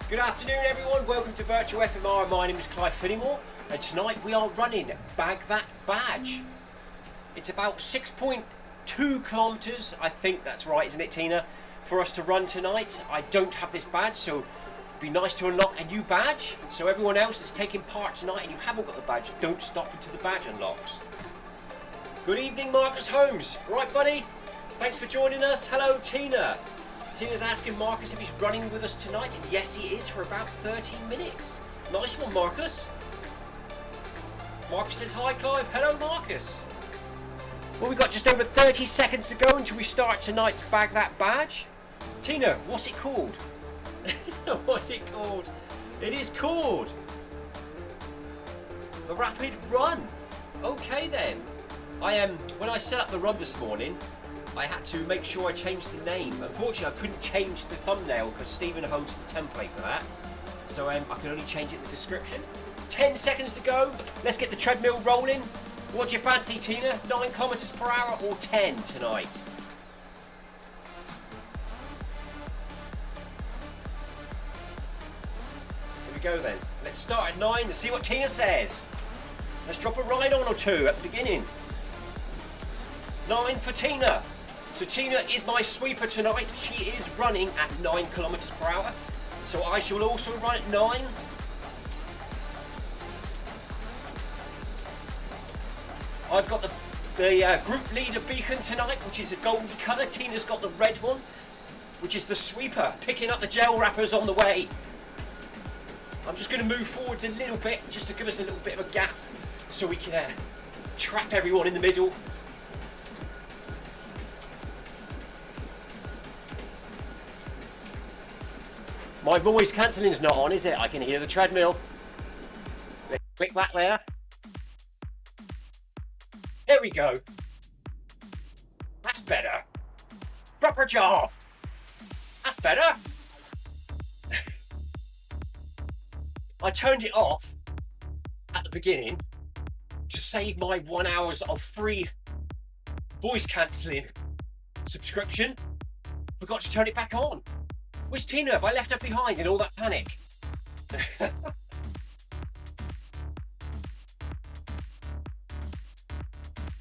Good afternoon everyone, welcome to Virtual FMR. My name is Clive Finnimore and tonight we are running Bag That Badge. It's about 6.2 kilometres, I think that's right, isn't it Tina, for us to run tonight. I don't have this badge, so it'd be nice to unlock a new badge. So everyone else that's taking part tonight and you haven't got the badge, don't stop until the badge unlocks. Good evening Marcus Holmes, right buddy? Thanks for joining us. Hello Tina. Tina's asking Marcus if he's running with us tonight, and yes he is for about 13 minutes. Nice one Marcus. Marcus says hi Clive. Hello Marcus. Well, we've got just over 30 seconds to go until we start tonight's Bag That Badge. Tina, what's it called? What's it called? It is called the Rapid Run. Okay then. When I set up the run this morning, I had to make sure I changed the name. Unfortunately, I couldn't change the thumbnail because Stephen hosts the template for that. So I can only change it in the description. 10 seconds to go. Let's get the treadmill rolling. What do you fancy, Tina? 9 kilometers per hour or 10 tonight? Here we go then. Let's start at 9 and see what Tina says. Let's drop a ride on or two at the beginning. 9 for Tina. So Tina is my sweeper tonight. She is running at 9 kilometers per hour. So I shall also run at 9. I've got the group leader beacon tonight, which is a golden colour. Tina's got the red one, which is the sweeper, picking up the gel wrappers on the way. I'm just going to move forwards a little bit, just to give us a little bit of a gap, so we can trap everyone in the middle. My voice cancelling's not on, is it? I can hear the treadmill. Let's click that there. There we go. That's better. Proper job. That's better. I turned it off at the beginning to save my 1 hour of free voice cancelling subscription. Forgot to turn it back on. Where's Tina? Have I left her behind in all that panic?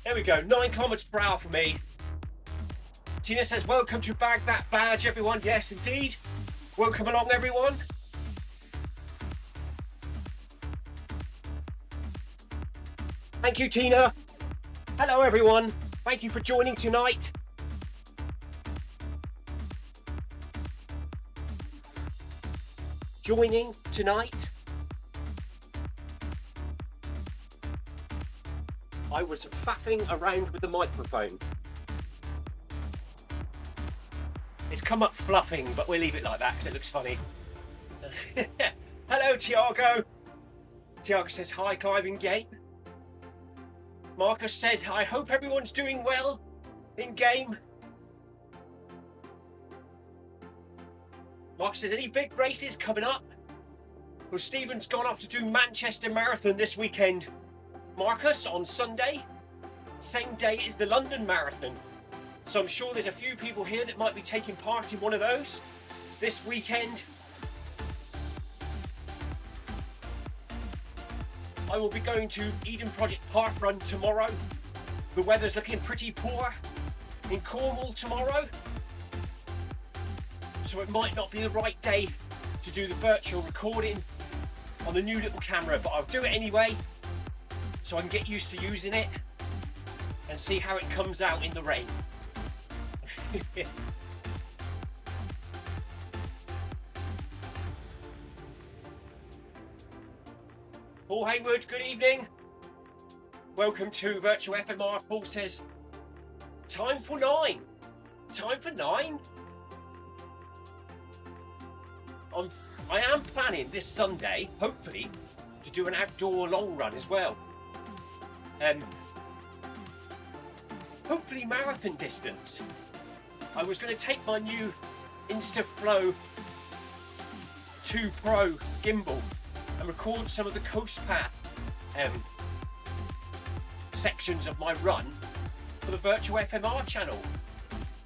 There we go, 9 kilometers per hour for me. Tina says, welcome to Bag That Badge, everyone. Yes, indeed. Welcome along, everyone. Thank you, Tina. Hello, everyone. Thank you for joining tonight. Joining tonight. I was faffing around with the microphone. It's come up fluffing, but we'll leave it like that because it looks funny. Hello, Tiago. Tiago says, hi, Clive in game. Marcus says, I hope everyone's doing well in game. Marcus says, any big races coming up? Well, Stephen's gone off to do Manchester Marathon this weekend. Marcus, on Sunday, same day as the London Marathon. So I'm sure there's a few people here that might be taking part in one of those this weekend. I will be going to Eden Project Park Run tomorrow. The weather's looking pretty poor in Cornwall tomorrow. So it might not be the right day to do the virtual recording on the new little camera, but I'll do it anyway so I can get used to using it and see how it comes out in the rain. Paul Haywood, good evening. Welcome to Virtual FMR. Paul says, time for 9. Time for 9? I am planning this Sunday, hopefully, to do an outdoor long run as well. Hopefully marathon distance. I was going to take my new InstaFlow 2 Pro gimbal and record some of the coast path sections of my run for the Virtual FMR channel.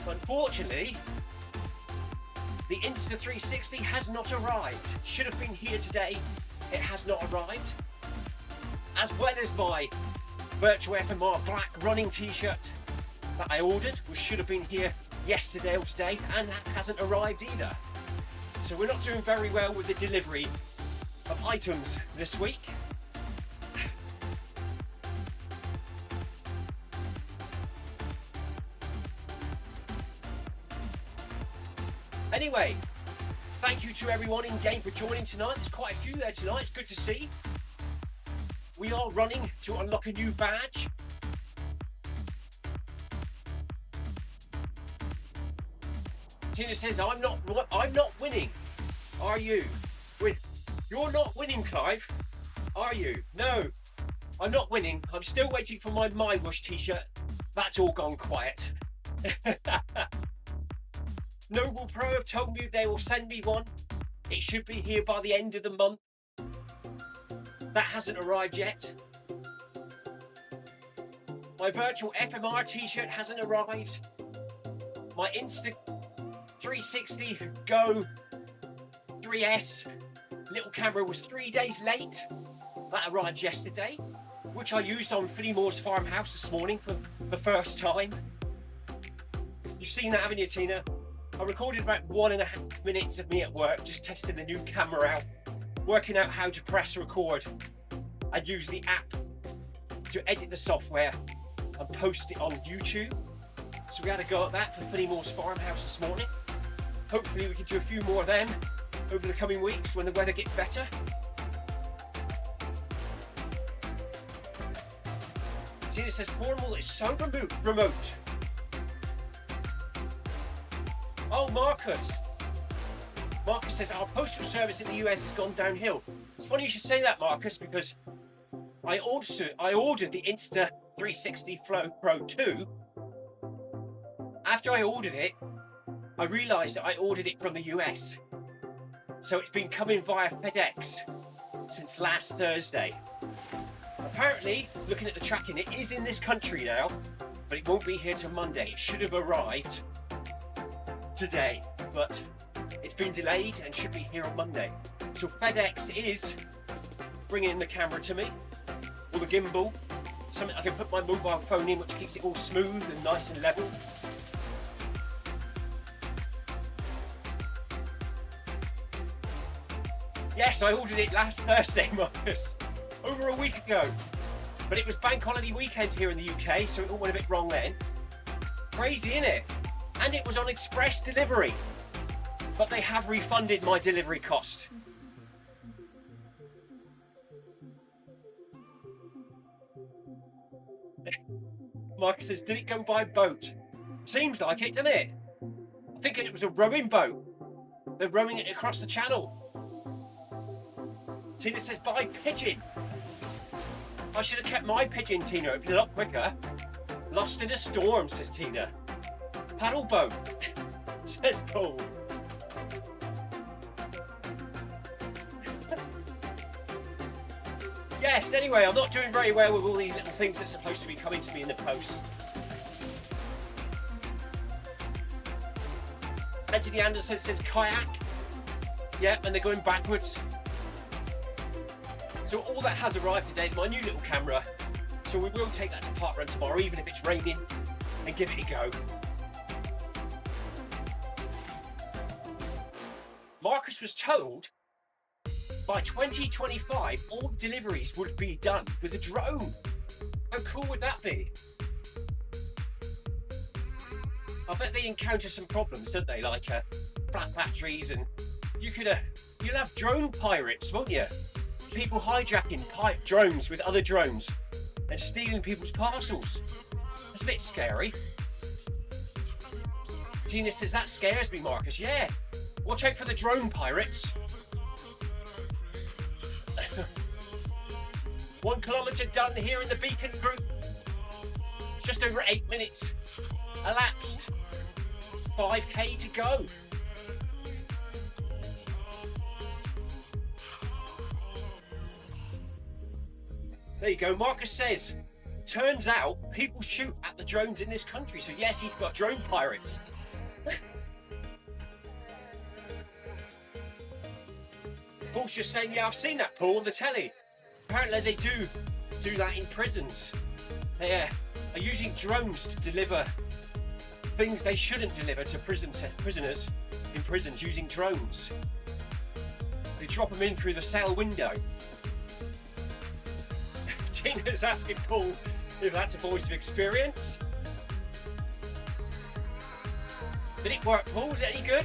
But unfortunately, The Insta360 has not arrived. Should have been here today. It has not arrived. As well as my virtual FMR black running t-shirt that I ordered, which should have been here yesterday or today, and that hasn't arrived either. So we're not doing very well with the delivery of items this week. Anyway, thank you to everyone in game for joining tonight. There's quite a few there tonight. It's good to see. We are running to unlock a new badge. Tina says, I'm not winning. Are you? You're not winning, Clive. Are you? No, I'm not winning. I'm still waiting for my Wish t-shirt. That's all gone quiet. Noble Pro have told me they will send me one. It should be here by the end of the month. That hasn't arrived yet. My virtual FMR t-shirt hasn't arrived. My Insta360 Go 3S little camera was 3 days late. That arrived yesterday, which I used on Finnemore's farmhouse this morning for the first time. You've seen that, haven't you, Tina? I recorded about 1.5 minutes of me at work, just testing the new camera out, working out how to press record. I'd use the app to edit the software and post it on YouTube. So we had a go at that for Finnemore's farmhouse this morning. Hopefully we can do a few more of them over the coming weeks when the weather gets better. Tina says Cornwall is so remote. Oh, Marcus says our postal service in the US has gone downhill. It's funny you should say that, Marcus, because I ordered the Insta360 Flow Pro 2. After I ordered it, I realised that I ordered it from the US. So it's been coming via FedEx since last Thursday. Apparently, looking at the tracking, it is in this country now, but it won't be here till Monday. It should have arrived today, but it's been delayed and should be here on Monday. So FedEx is bringing the camera to me, or the gimbal, something I can put my mobile phone in, which keeps it all smooth and nice and level. Yes, I ordered it last Thursday, Marcus, over a week ago, but it was bank holiday weekend here in the UK, so it all went a bit wrong then. Crazy, innit? And it was on express delivery, but they have refunded my delivery cost. Marcus says, did it go by boat? Seems like it, doesn't it? I think it was a rowing boat. They're rowing it across the channel. Tina says, by pigeon. I should have kept my pigeon, Tina. It'd be a lot quicker. Lost in a storm, says Tina. Paddle boat, says Paul. Yes, anyway, I'm not doing very well with all these little things that's supposed to be coming to me in the post. Anthony Anderson says kayak. Yeah, and they're going backwards. So all that has arrived today is my new little camera. So we will take that to park run tomorrow, even if it's raining, and give it a go. Marcus was told by 2025 all the deliveries would be done with a drone. How cool would that be? I bet they encounter some problems, don't they? Like flat batteries, and you'll have drone pirates, won't you? People hijacking drones with other drones and stealing people's parcels. That's a bit scary. Tina says that scares me, Marcus. Yeah. Watch out for the drone pirates. 1 kilometre done here in the Beacon group. Just over 8 minutes elapsed. 5k to go. There you go. Marcus says, turns out people shoot at the drones in this country. So yes, he's got drone pirates. Paul's just saying, yeah, I've seen that, Paul, on the telly. Apparently they do that in prisons. They are using drones to deliver things they shouldn't deliver to prisoners in prisons using drones. They drop them in through the cell window. Tina's asking Paul if that's a voice of experience. Did it work, Paul? Was it any good?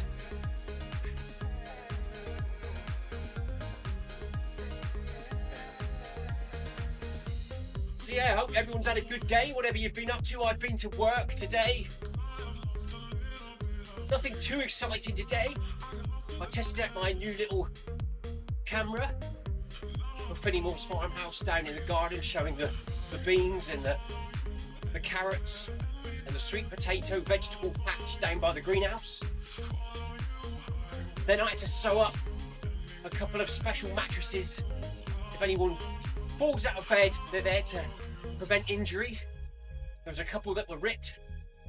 So yeah, I hope everyone's had a good day, whatever you've been up to. I've been to work today. Nothing too exciting today. I tested out my new little camera for Finnemore's farmhouse down in the garden, showing the beans and the carrots and the sweet potato vegetable patch down by the greenhouse. Then I had to sew up a couple of special mattresses. If anyone falls out of bed, they're there to prevent injury. There was a couple that were ripped,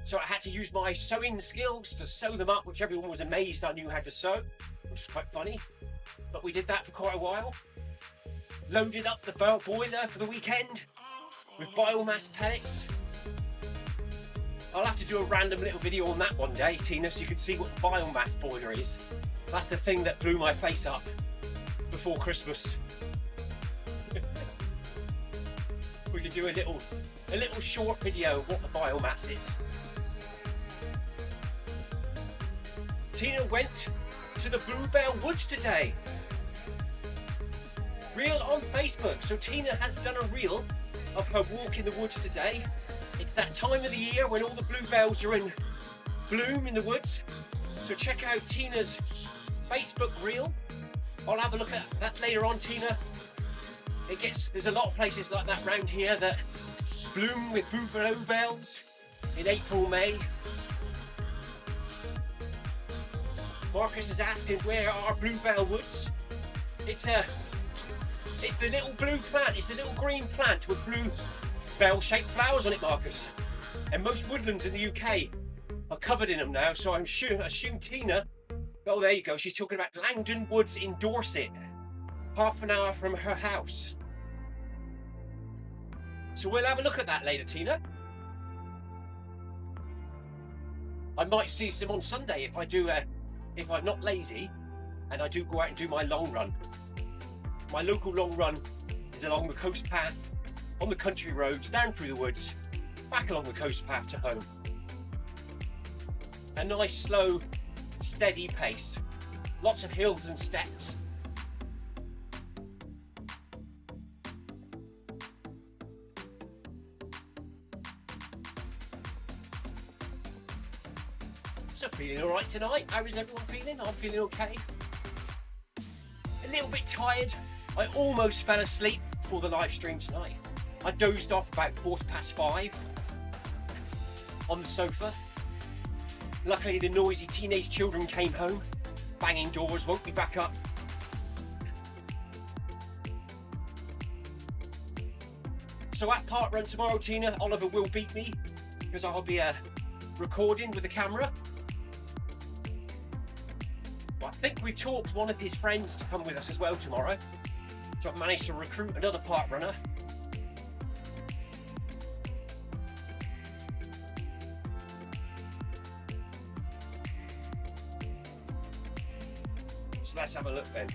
so I had to use my sewing skills to sew them up, which everyone was amazed I knew how to sew, which was quite funny. But we did that for quite a while. Loaded up the boiler for the weekend with biomass pellets. I'll have to do a random little video on that one day, Tina, so you can see what the biomass boiler is. That's the thing that blew my face up before Christmas. We could do a little short video of what the biomass is. Tina went to the Bluebell Woods today. Reel on Facebook. So Tina has done a reel of her walk in the woods today. It's that time of the year when all the bluebells are in bloom in the woods. So check out Tina's Facebook reel. I'll have a look at that later on, Tina. There's a lot of places like that round here that bloom with bluebells in April, May. Marcus is asking, where are Bluebell Woods? It's the little blue plant. It's a little green plant with blue bell-shaped flowers on it, Marcus. And most woodlands in the UK are covered in them now, so I assume Tina, oh, there you go, she's talking about Langdon Woods in Dorset, half an hour from her house. So we'll have a look at that later, Tina. I might see some on Sunday if I'm not lazy and I do go out and do my long run. My local long run is along the coast path, on the country roads, down through the woods, back along the coast path to home. A nice, slow, steady pace. Lots of hills and steps. So feeling all right tonight? How is everyone feeling? I'm feeling okay. A little bit tired. I almost fell asleep before the live stream tonight. I dozed off about 5:15 on the sofa. Luckily the noisy teenage children came home, banging doors, woke me back up. So at Park Run tomorrow, Tina, Oliver will beat me because I'll be recording with the camera. But I think we've talked one of his friends to come with us as well tomorrow. So I've managed to recruit another park runner. So let's have a look then.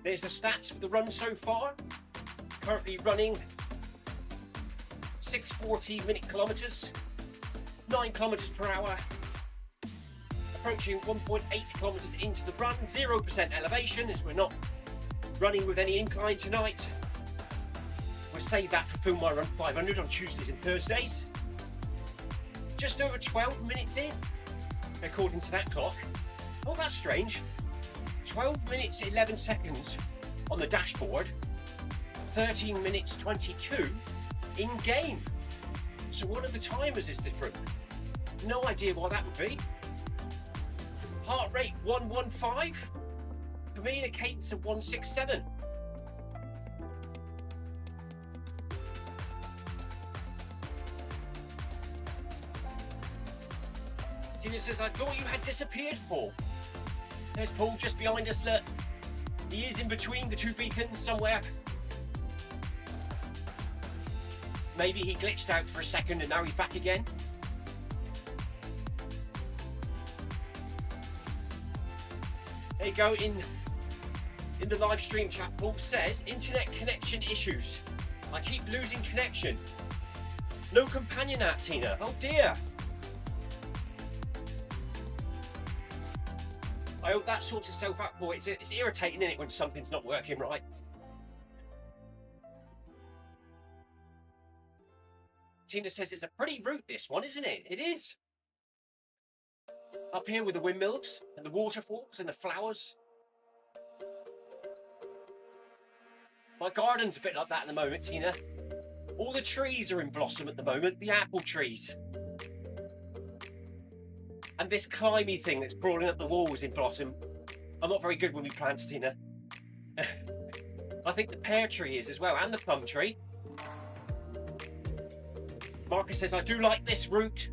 There's the stats for the run so far. Currently running 6:40 minute kilometres, 9 kilometres per hour. Approaching 1.8 kilometres into the run, 0% elevation as we're not running with any incline tonight. We'll save that for Film My Run 500 on Tuesdays and Thursdays. Just over 12 minutes in, according to that clock. Oh, that's strange. 12 minutes 11 seconds on the dashboard, 13 minutes 22 in game. So one of the timers is different. No idea why that would be. Heart rate 115. For me, the cadence of 167. Tina says, I thought you had disappeared, Paul. There's Paul just behind us, look. He is in between the two beacons somewhere. Maybe he glitched out for a second and now he's back again. There you go, in the live stream chat, Paul says, internet connection issues. I keep losing connection. No companion app, Tina. Oh dear. I hope that sorts itself out, Paul. It's irritating, isn't it, when something's not working right? Tina says it's a pretty route, this one, isn't it? It is. Up here with the windmills and the waterfalls and the flowers. My garden's a bit like that at the moment, Tina. All the trees are in blossom at the moment, the apple trees. And this climby thing that's crawling up the walls in blossom. I'm not very good with me plants, Tina. I think the pear tree is as well, and the plum tree. Marcus says, I do like this route.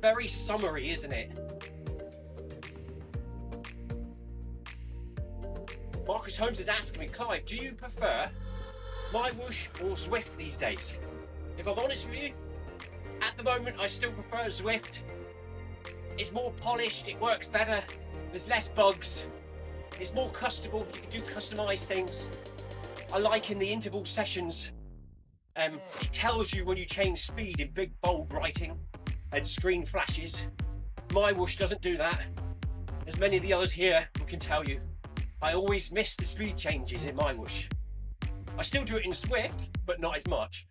Very summery, isn't it? Marcus Holmes is asking me, Clive, do you prefer My Whoosh or Zwift these days? If I'm honest with you, at the moment I still prefer Zwift. It's more polished, it works better, there's less bugs, it's more customable, you can do customised things. I like in the interval sessions, it tells you when you change speed in big bold writing and screen flashes. My Whoosh doesn't do that. As many of the others here can tell you, I always miss the speed changes in My Whoosh. I still do it in Zwift, but not as much.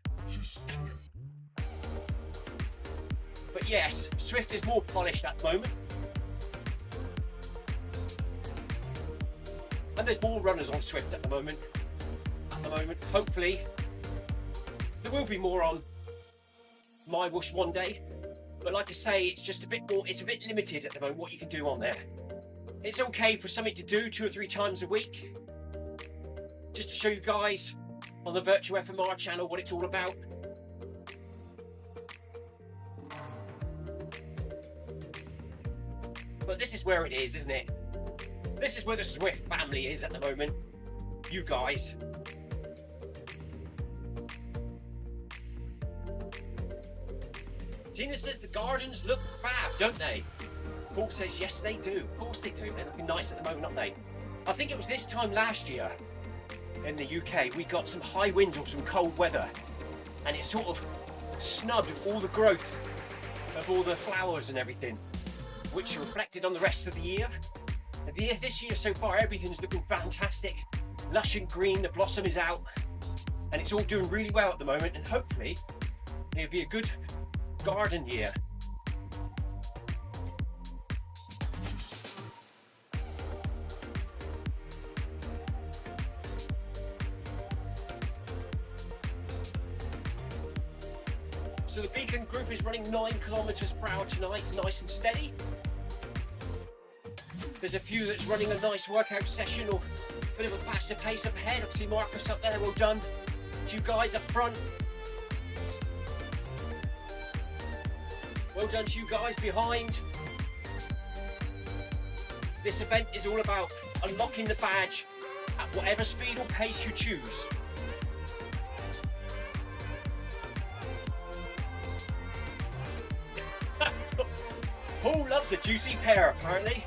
But yes, Zwift is more polished at the moment. And there's more runners on Zwift at the moment. Hopefully, there will be more on My Whoosh one day. But like I say, it's just a bit more, it's a bit limited at the moment what you can do on there. It's okay for something to do 2 or 3 times a week. Just to show you guys on the Virtual FMR channel what it's all about. But this is where it is, isn't it? This is where the Zwift family is at the moment. You guys. Tina says the gardens look fab, don't they? Paul says yes they do. Of course they do. They're looking nice at the moment, aren't they? I think it was this time last year in the UK we got some high winds or some cold weather and it sort of snubbed all the growth of all the flowers and everything, which are reflected on the rest of the year. This year so far everything's looking fantastic, lush and green, the blossom is out and it's all doing really well at the moment, and hopefully it'll be a good garden year. So the Beacon group is running 9 kilometers per hour tonight, nice and steady. There's a few that's running a nice workout session or a bit of a faster pace up ahead. I see Marcus up there, well done. To you guys up front. Well done to you guys behind. This event is all about unlocking the badge at whatever speed or pace you choose. Paul loves a juicy pear, apparently.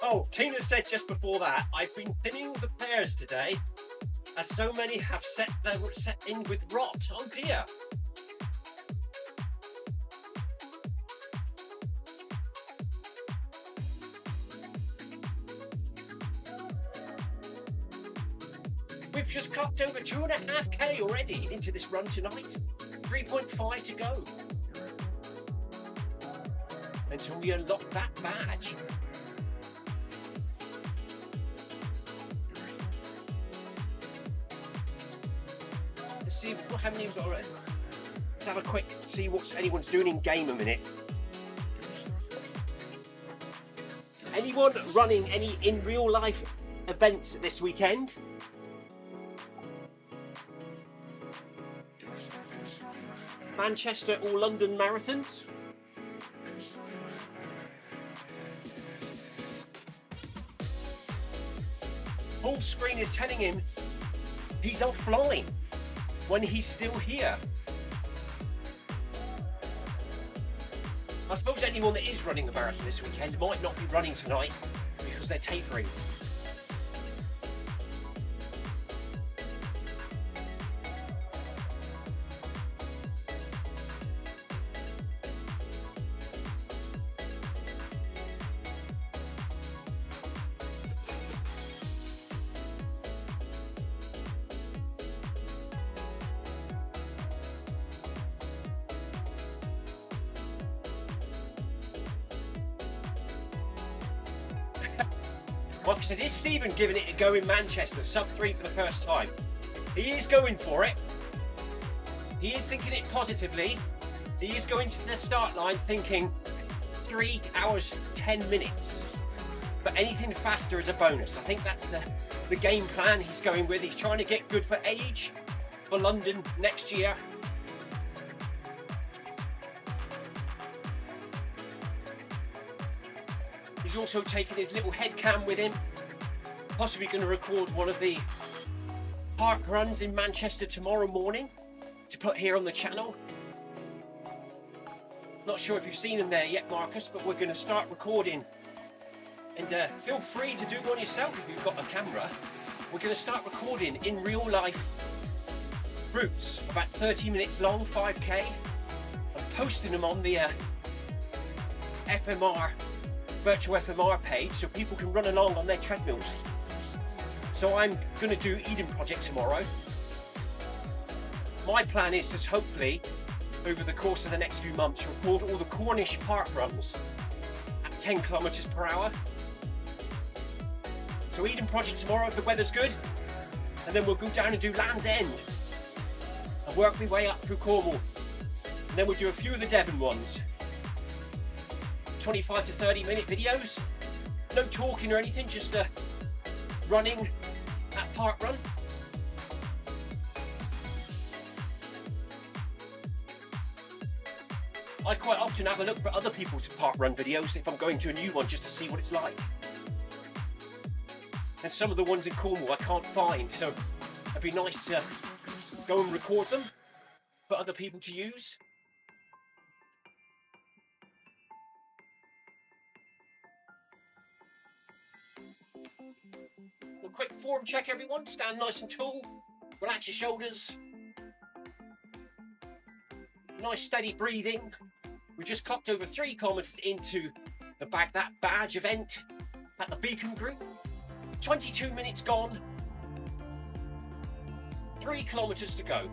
Oh, Tina said just before that, I've been thinning the pears today, as so many have set in with rot. Oh dear. We've just clocked over 2.5k already into this run tonight. 3.5 to go. Until we unlock that badge. Let's see how many we've got already. Let's have a quick see what anyone's doing in game a minute. Anyone running any in real life events this weekend. Manchester or London marathons. Full screen is telling him he's offline when he's still here. I suppose anyone that is running a marathon this weekend might not be running tonight because they're tapering. Well, so is Stephen giving it a go in Manchester, sub 3 for the first time? He is going for it. He is thinking it positively. He is going to the start line thinking 3 hours, 10 minutes. But anything faster is a bonus. I think that's the game plan he's going with. He's trying to get good for age for London next year. He's also taking his little head cam with him, possibly going to record one of the park runs in Manchester tomorrow morning to put here on the channel. Not sure if you've seen him there yet, Marcus, but we're going to start recording. And feel free to do one yourself if you've got a camera. We're going to start recording in real life routes, about 30 minutes long, 5k, and posting them on the FMR, virtual FMR page, so people can run along on their treadmills. So I'm going to do Eden Project tomorrow. My plan is to hopefully, over the course of the next few months, record all the Cornish park runs at 10 kilometers per hour. So Eden Project tomorrow if the weather's good, and then we'll go down and do Land's End and work my way up through Cornwall. And then we'll do a few of the Devon ones. 25 to 30 minute videos, no talking or anything, just running at park run. I quite often have a look for other people's park run videos if I'm going to a new one, just to see what it's like. And some of the ones in Cornwall I can't find, so it'd be nice to go and record them for other people to use. A quick form check, everyone. Stand nice and tall. Relax your shoulders. Nice steady breathing. We've just clocked over 3 kilometers into the Bag That Badge event at the Beacon Group. 22 minutes gone. 3 kilometers to go.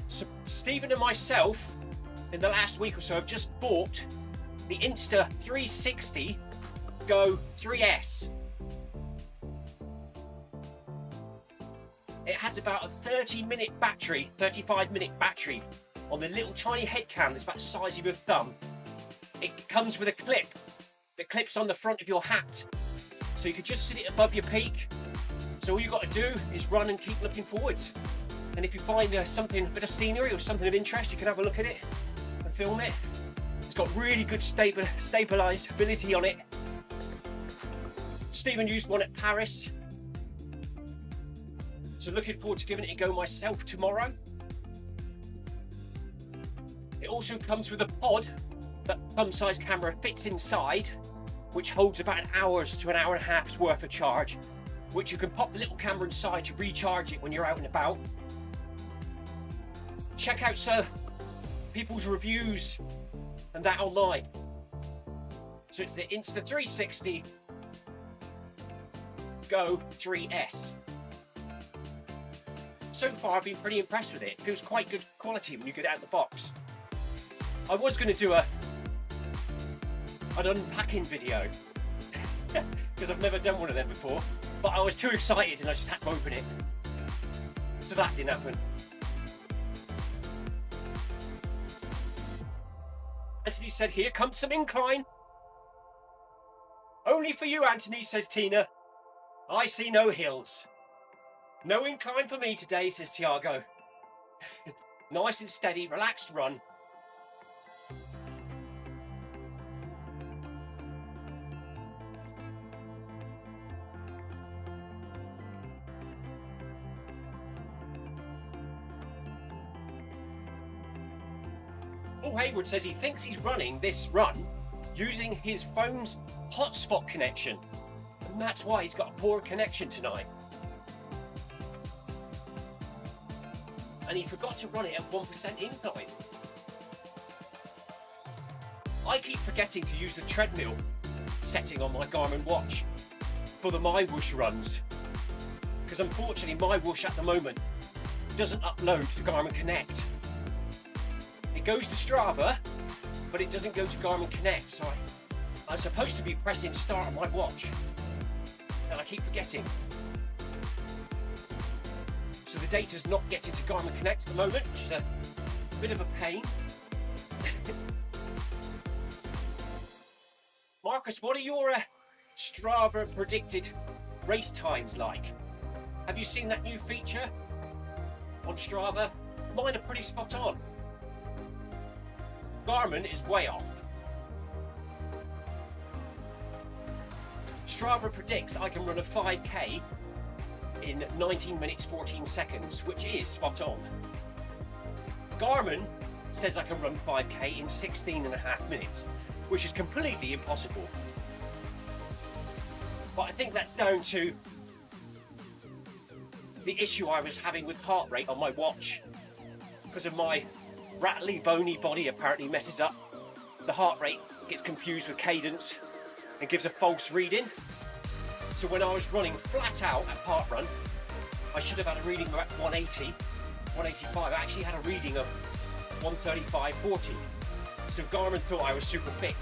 So Stephen and myself, in the last week or so, have just bought the Insta 360 Go 3S. It has about a 30-minute battery, 35-minute battery on the little tiny head cam that's about the size of your thumb. It comes with a clip that clips on the front of your hat, so you can just sit it above your peak. So all you've got to do is run and keep looking forwards. And if you find something, a bit of scenery or something of interest, you can have a look at it and film it. It's got really good stabilisability on it. Stephen used one at Paris, so looking forward to giving it a go myself tomorrow. It also comes with a pod that thumb-sized camera fits inside, which holds about an hour's to an hour and a half's worth of charge, which you can pop the little camera inside to recharge it when you're out and about. Check out people's reviews and that online. So it's the Insta 360 Go 3S. So far I've been pretty impressed with it. It feels quite good quality when you get it out of the box. I was going to do an unpacking video because I've never done one of them before, but I was too excited and I just had to open it. So that didn't happen. Anthony said, here comes some incline. Only for you, Anthony, says Tina. I see no hills. No incline for me today, says Tiago. Nice and steady, relaxed run. Paul Hayward says he thinks he's running this run using his phone's hotspot connection, and that's why he's got a poor connection tonight. And he forgot to run it at 1% incline. I keep forgetting to use the treadmill setting on my Garmin watch for the MyWhoosh runs, because unfortunately MyWhoosh at the moment doesn't upload to Garmin Connect. It goes to Strava, but it doesn't go to Garmin Connect, so I'm supposed to be pressing start on my watch, and I keep forgetting. So the data's not getting to Garmin Connect at the moment, which is a bit of a pain. Marcus, what are your Strava predicted race times like? Have you seen that new feature on Strava? Mine are pretty spot on. Garmin is way off. Strava predicts I can run a 5k in 19 minutes 14 seconds, which is spot on. Garmin says I can run 5k in 16.5 minutes, which is completely impossible. But I think that's down to the issue I was having with heart rate on my watch. Because of my rattly, bony body apparently messes up. The heart rate gets confused with cadence and gives a false reading. So when I was running flat out at Park Run, I should have had a reading of 180, 185. I actually had a reading of 135.40. So Garmin thought I was super fit.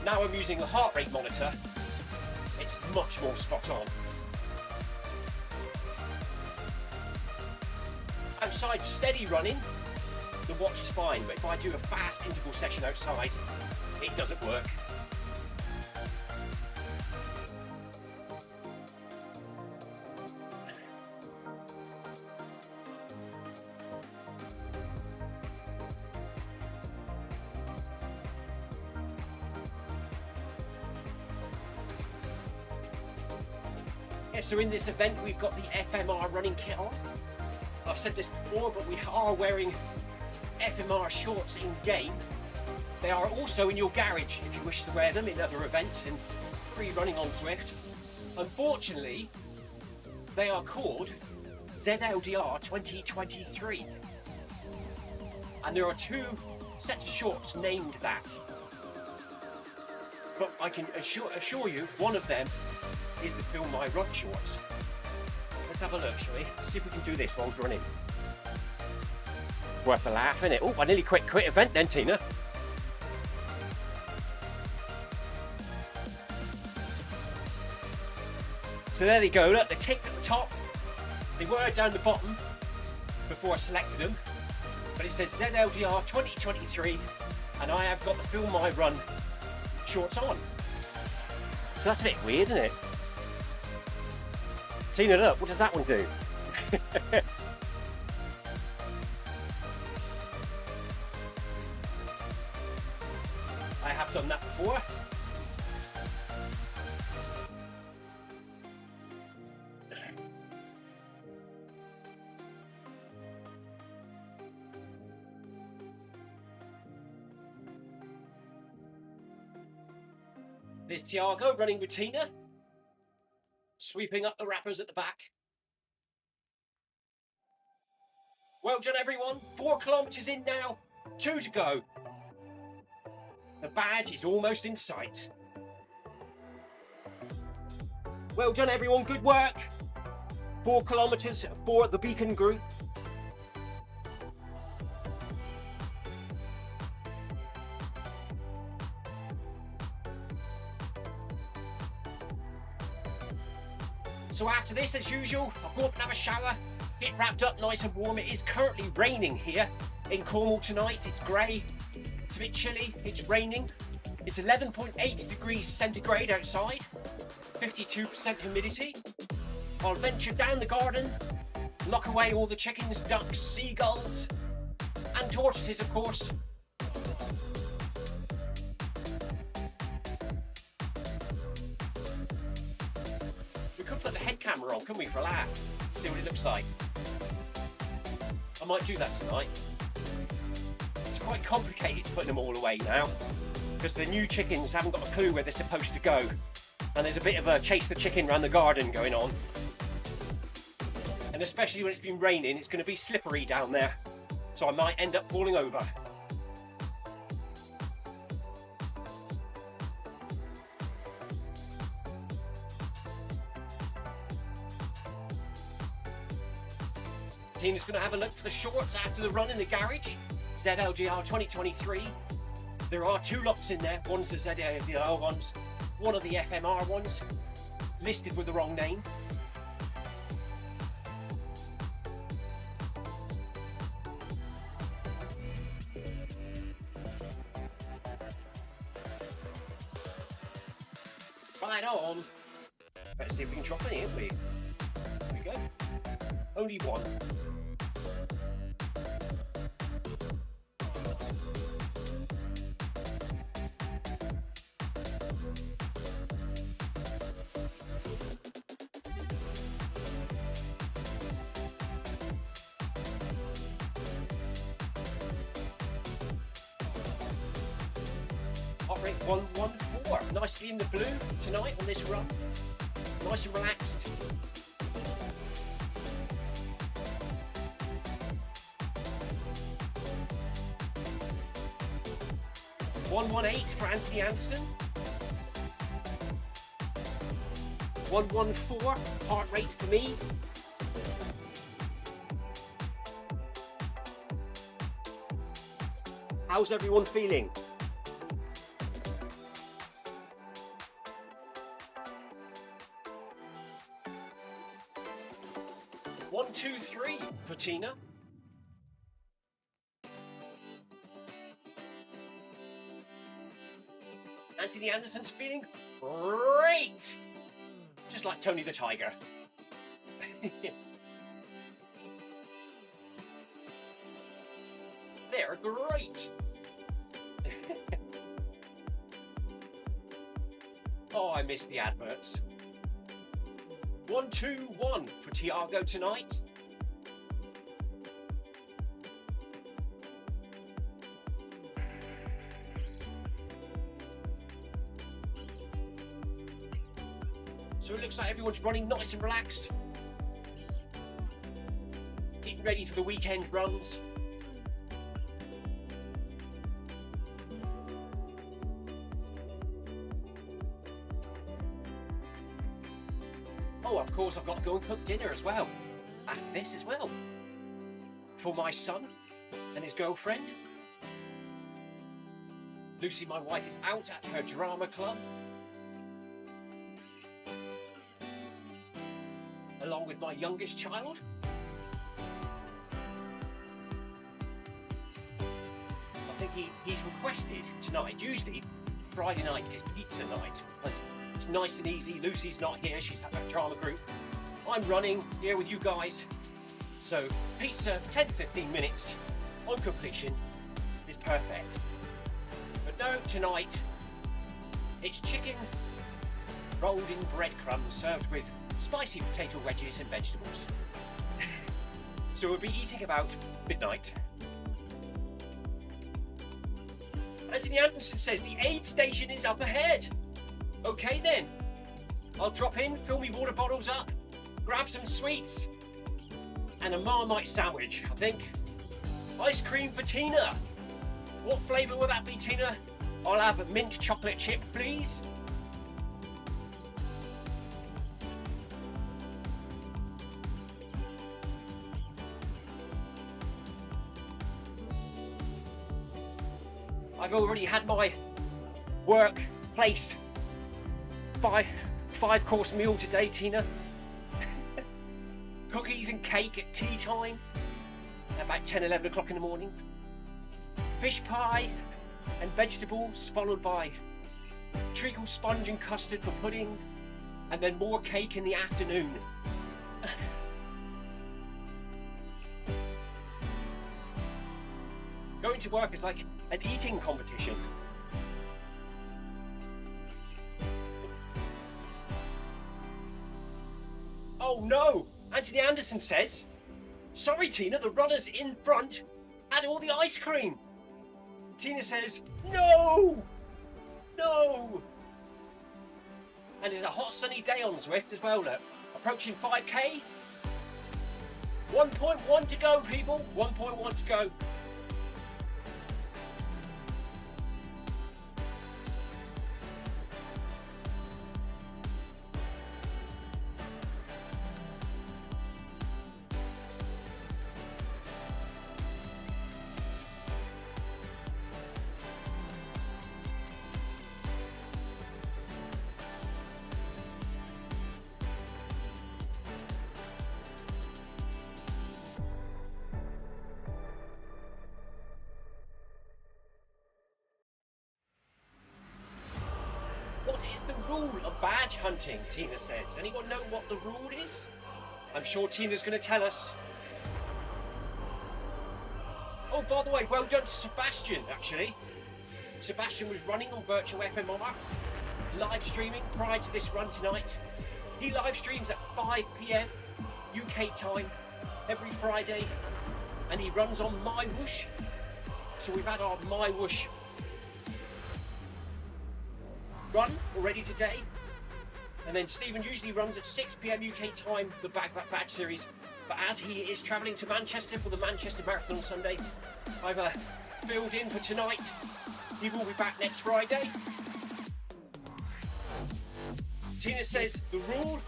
Now I'm using a heart rate monitor. It's much more spot on. Outside steady running, the watch is fine, but if I do a fast interval session outside, it doesn't work. Yeah, so in this event, we've got the FMR running kit on. I've said this before, but we are wearing FMR shorts in game. They are also in your garage if you wish to wear them in other events and free running on Zwift. Unfortunately, they are called ZLDR 2023. And there are two sets of shorts named that. But I can assure you, one of them is the Film My Run shorts. Let's have a look, shall we? See if we can do this while we're running. Worth a laugh, innit? Oh, I nearly quit event then, Tina. So there they go, look, they're ticked at the top. They were down the bottom before I selected them. But it says ZLDR 2023, and I have got the Film My Run shorts on. So that's a bit weird, isn't it? Tina, look, what does that one do? I have done that before. There's Tiago running with Tina, sweeping up the wrappers at the back. Well done, everyone. 4 kilometres in now, 2 to go. The badge is almost in sight. Well done, everyone. Good work. 4 kilometres for the Beacon group. So after this, as usual, I'll go up and have a shower, get wrapped up nice and warm. It is currently raining here in Cornwall tonight. It's grey. It's a bit chilly, it's raining. It's 11.8 degrees centigrade outside, 52% humidity. I'll venture down the garden, lock away all the chickens, ducks, seagulls, and tortoises, of course. We could put the head camera on, couldn't we, for a laugh? See what it looks like. I might do that tonight. It's quite complicated putting them all away now, because the new chickens haven't got a clue where they're supposed to go. And there's a bit of a chase the chicken around the garden going on. And especially when it's been raining, it's going to be slippery down there. So I might end up falling over. Tina's going to have a look for the shorts after the run in the garage. ZLGR 2023. There are two lots in there. One's the ZLGR ones, one of the FMR ones, listed with the wrong name. Right on. Let's see if we can drop any, haven't we? Here we go. Only one. Heart rate 114. Nicely in the blue tonight on this run. Nice and relaxed. $118 for Anthony Anderson. 114 heart rate for me. How's everyone feeling? One, two, three for Tina. Anthony Anderson's feeling great! Just like Tony the Tiger. They're great! Oh, I miss the adverts. 1, 2, 1 for Tiago tonight. So it looks like everyone's running nice and relaxed. Getting ready for the weekend runs. Oh, of course, I've got to go and cook dinner as well. After this as well. For my son and his girlfriend. Lucy, my wife, is out at her drama club. Along with my youngest child. I think he's requested tonight. Usually Friday night is pizza night. It's nice and easy. Lucy's not here. She's at her drama group. I'm running here with you guys. So pizza for 10-15 minutes on completion is perfect. But no, tonight it's chicken rolled in breadcrumbs served with spicy potato wedges and vegetables. So we'll be eating about midnight. Anthony Anderson says the aid station is up ahead. Okay then, I'll drop in, fill me water bottles up, grab some sweets, and a Marmite sandwich, I think. Ice cream for Tina. What flavour will that be, Tina? I'll have a mint chocolate chip, please. I've already had my workplace five course meal today, Tina. Cookies and cake at tea time, about 10, 11 o'clock in the morning. Fish pie, and vegetables, followed by treacle sponge and custard for pudding, and then more cake in the afternoon. Going to work is like an eating competition. Oh no! Anthony Anderson says, "Sorry Tina, the runners in front had all the ice cream." Tina says, "No! No!" And it's a hot sunny day on Zwift as well, look. Approaching 5k. 1.1 to go, people. 1.1 to go. What is the rule of badge hunting? Tina says. Anyone know what the rule is? I'm sure Tina's going to tell us. Oh, by the way, well done to Sebastian, actually. Sebastian was running on virtual FMR, live streaming prior to this run tonight. He live streams at 5 p.m. UK time every Friday, and he runs on My Whoosh. So we've had our My Whoosh run already today, and then Stephen usually runs at 6 p.m. UK time, the Bag That Badge series, but as he is travelling to Manchester for the Manchester Marathon on Sunday, I've filled in for tonight. He will be back next Friday. Tina says the rule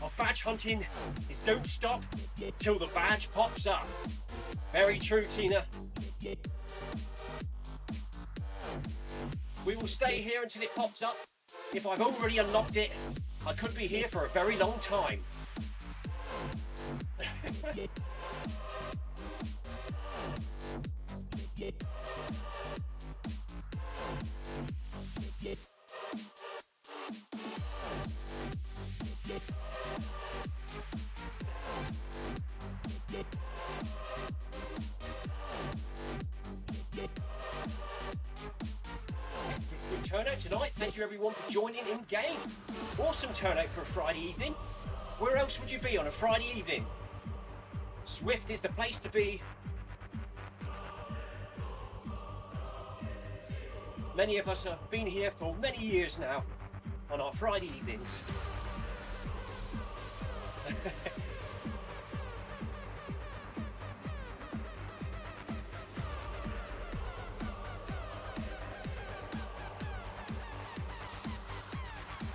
of badge hunting is don't stop till the badge pops up. Very true, Tina. We will stay here until it pops up. If I've already unlocked it, I could be here for a very long time. Good turnout tonight. Thank you everyone for joining in game. Awesome turnout for a Friday evening. Where else would you be on a Friday evening? Zwift is the place to be. Many of us have been here for many years now on our Friday evenings.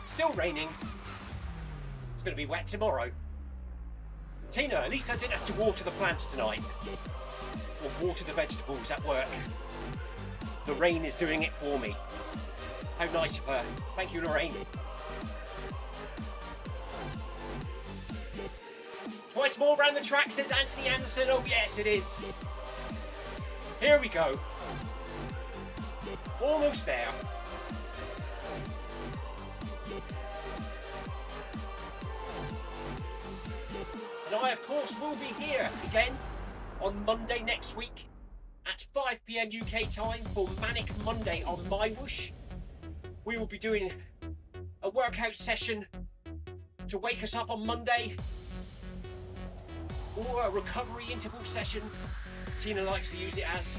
Still raining. It's going to be wet tomorrow. Tina, at least I didn't have to water the plants tonight. Or water the vegetables at work. The rain is doing it for me. How nice of her. Thank you, Lorraine. Twice more round the track, says Anthony Anderson. Oh yes, it is. Here we go. Almost there. And I, of course, will be here again on Monday next week at 5 p.m. UK time for Manic Monday on My Whoosh. We will be doing a workout session to wake us up on Monday, or a recovery interval session. Tina likes to use it as.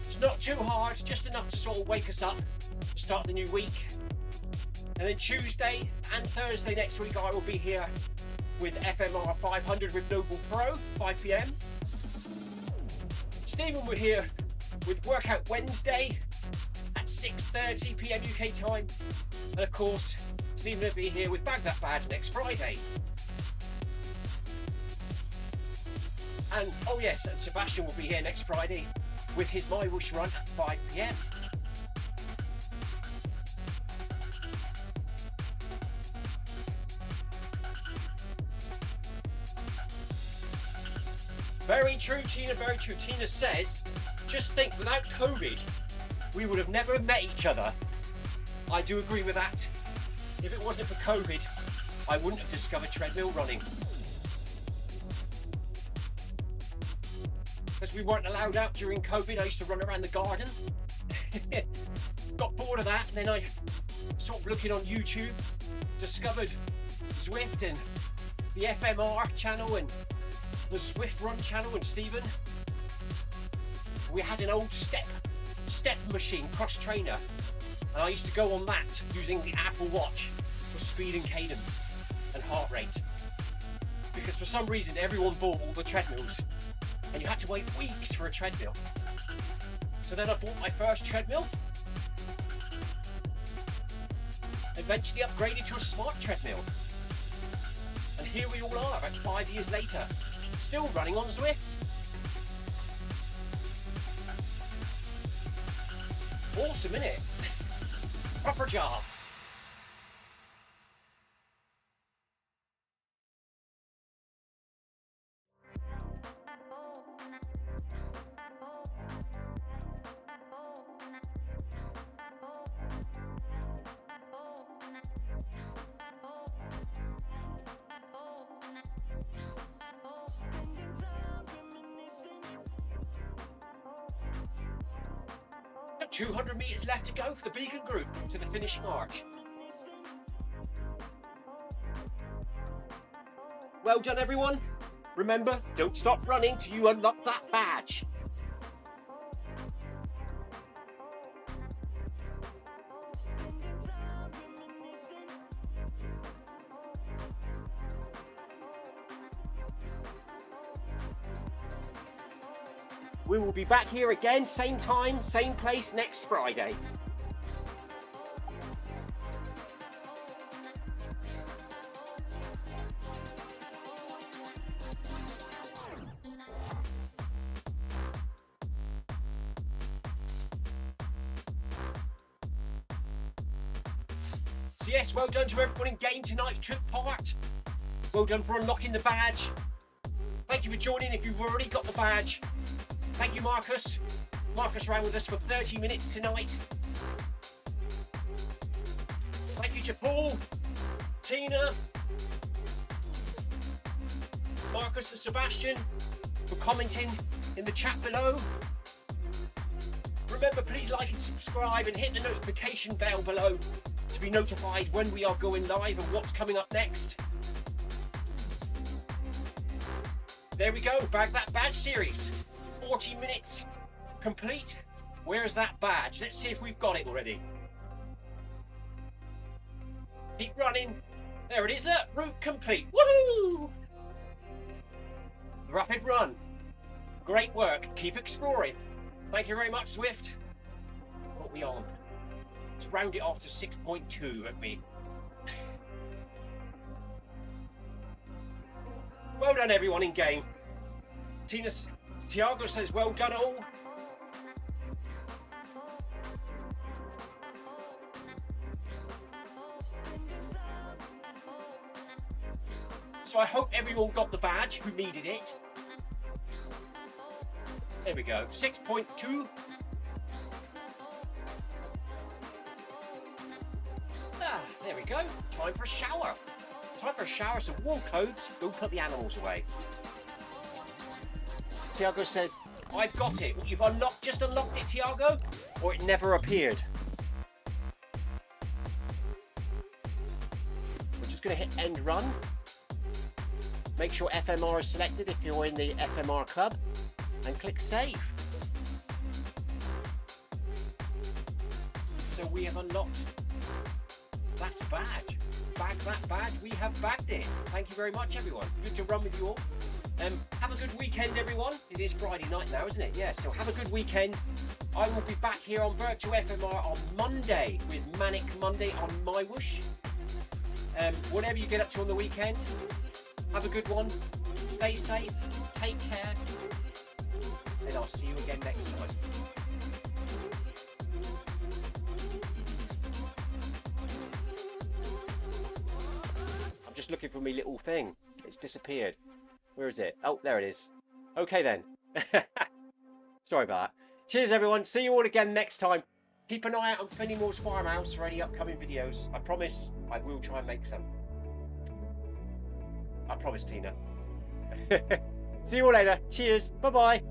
It's not too hard, just enough to sort of wake us up, start the new week. And then Tuesday and Thursday next week I will be here with FMR 500 with Noble Pro, 5 p.m. Stephen will here with Workout Wednesday at 6:30 p.m. UK time. And of course, Stephen will be here with Bag That Badge next Friday. And oh yes, and Sebastian will be here next Friday with his My Whoosh run at 5 p.m. Very true, Tina, very true. Tina says, Just think, without COVID, we would have never met each other. I do agree with that. If it wasn't for COVID, I wouldn't have discovered treadmill running. Because we weren't allowed out during COVID, I used to run around the garden. Got bored of that, and then I sort of looking on YouTube, discovered Zwift and the FMR channel and the Zwift Run channel and Stephen. We had an old step machine, cross trainer, and I used to go on that using the Apple Watch for speed and cadence and heart rate. Because for some reason everyone bought all the treadmills and you had to wait weeks for a treadmill. So then I bought my first treadmill, eventually upgraded to a smart treadmill. And here we all are, about 5 years later, still running on Zwift. Awesome, innit? Proper job. Got 200 metres left to go for the Beacon group to the finishing arch. Well done, everyone. Remember, don't stop running till you unlock that badge. We will be back here again, same time, same place next Friday. So yes, well done to everyone in game tonight who took part. Well done for unlocking the badge. Thank you for joining if you've already got the badge. Thank you, Marcus. Marcus ran with us for 30 minutes tonight. Thank you to Paul, Tina, Marcus and Sebastian for commenting in the chat below. Remember, please like and subscribe and hit the notification bell below to be notified when we are going live and what's coming up next. There we go, Bag That Badge series. 40 minutes complete. Where's that badge? Let's see if we've got it already. Keep running. There it is, look, route complete. Woohoo! Rapid run. Great work. Keep exploring. Thank you very much, Zwift. What are we on? Let's round it off to 6.2 at me. Well done, everyone in game. Tiago says, well done all. So I hope everyone got the badge who needed it. There we go, 6.2. There we go, time for a shower. Time for a shower, some warm clothes, go put the animals away. Tiago says, I've got it. You've just unlocked it, Tiago? Or it never appeared? We're just going to hit end run. Make sure FMR is selected if you're in the FMR club. And click save. So we have unlocked that badge. Bag that badge. We have bagged it. Thank you very much, everyone. Good to run with you all. Have a good weekend, everyone. It is Friday night now, isn't it? Yeah, so have a good weekend. I will be back here on Virtual FMR on Monday with Manic Monday on My Whoosh. Whatever you get up to on the weekend, have a good one. Stay safe. Take care. And I'll see you again next time. I'm just looking for my little thing. It's disappeared. Where is it? Oh, there it is. Okay then. Sorry about that. Cheers, everyone. See you all again next time. Keep an eye out on Fenimore's farmhouse for any upcoming videos. I promise I will try and make some. I promise, Tina. See you all later. Cheers. Bye-bye.